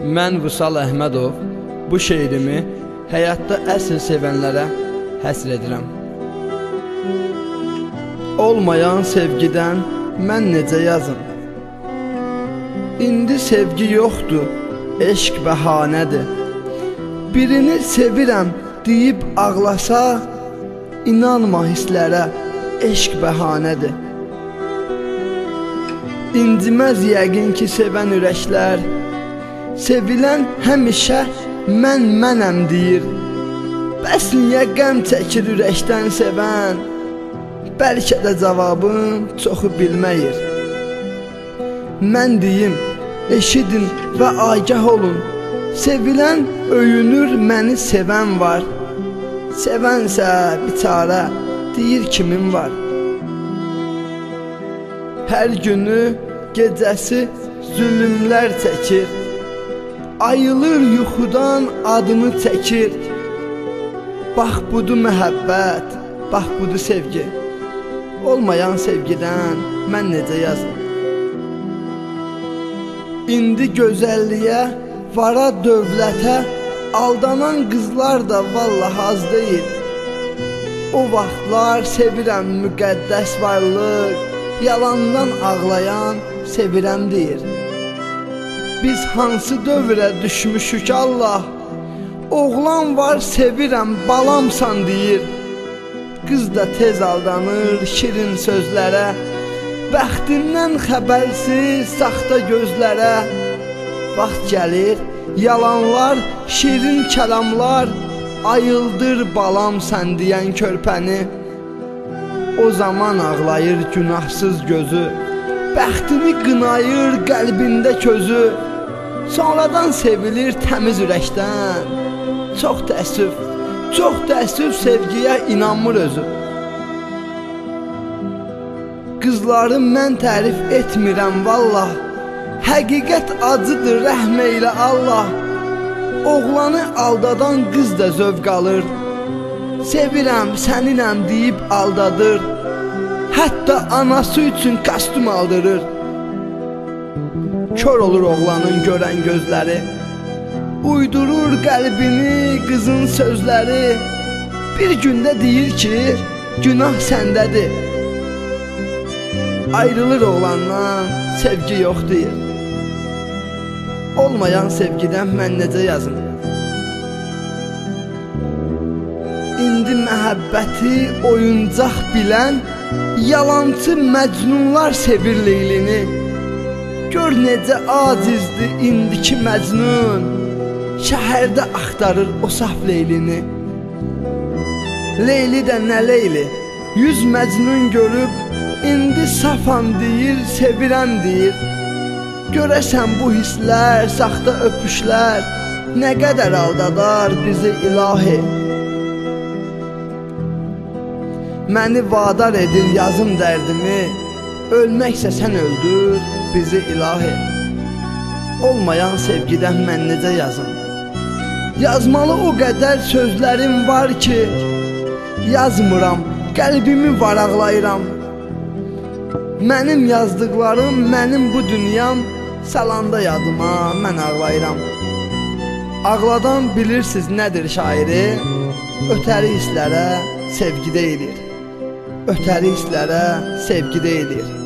Mən Vüsal Əhmədov bu şeirimi həyatda əsl sevənlərə həsr edirəm. Olmayan sevgidən mən necə yazım? İndi sevgi yoxdur, eşq bəhanədir. Birini sevirəm deyib ağlasa, inanma hisslərə, eşq bəhanədir. İnciməz yəqin ki sevən ürəklər, sevilən həmişə mənəm deyir. Bəs niyə qəm çəkir ürəkdən sevən? Bəlkə də cavabın çoxu bilməyir. Mən deyim, eşidin və agah olun. Sevilən öyünür, məni sevən var. Sevənsə biçarə deyir kimin var? Hər günü, gecəsi zülümlər çəkir. Ayılır yuxudan adını çəkir. Bax budur məhəbbət, bax budur sevgi. Olmayan sevgidən mən necə yazım? İndi gözəlliyə, vara dövlətə aldanan qızlar da vallah az deyil. O vaxtlar sevirəm müqəddəs varlıq, yalandan ağlayan sevirəm deyir. Biz hansı dövrə düşmüşük Allah? Oğlan var sevirəm balamsan deyir. Qız da tez aldanır şirin sözlərə, bəxtindən xəbərsiz saxta gözlərə. Vaxt gəlir, yalanlar, şirin kəlamlar ayıldır balamsan deyən körpəni. O zaman ağlayır günahsız gözü, bəxtini qınayır qəlbində közü. Sonradan sevilir təmiz ürəkdən. Çox təəssüf sevgiyə inanmır özü. Qızları mən tərif etmirəm vallah, həqiqət acıdır rəhm eylə Allah. Oğlanı aldadan qız da zövq alır, sevirəm səninəm deyib aldadır. Hətta anası üçün kostyum aldırır. Kör olur oğlanın görən gözləri, uydurur qəlbini qızın sözləri. Bir gündə deyir ki, günah səndədir. Ayrılır oğlandan, sevgi yox deyir. Olmayan sevgidən mən necə yazım? İndi məhəbbəti oyuncaq bilən yalancı məcnunlar sevir Leylini. Gör necə acizdir indiki məcnun, şəhərdə axtarır o saf Leylini. Leyli də nə Leyli, 100 məcnun görüb indi safam deyir, sevirəm deyir. Görəsən bu hisslər, saxta öpüşlər nə qədər aldadar bizi ilahi. Məni vadar edir yazım dərdimi, ölməksə sən öldür bizi ilahi. Olmayan sevgidən mən necə yazım? Yazmalı o qədər sözlərim var ki, yazmıram, qəlbimi varaqlayıram. Mənim yazdıqlarım, mənim bu dünyam, salanda yadıma mən ağlayıram. Ağladan bilirsiniz nədir şairi? Ötəri hisslərə sevgi deyilir. Ötəri hisslərə sevgi deyilir.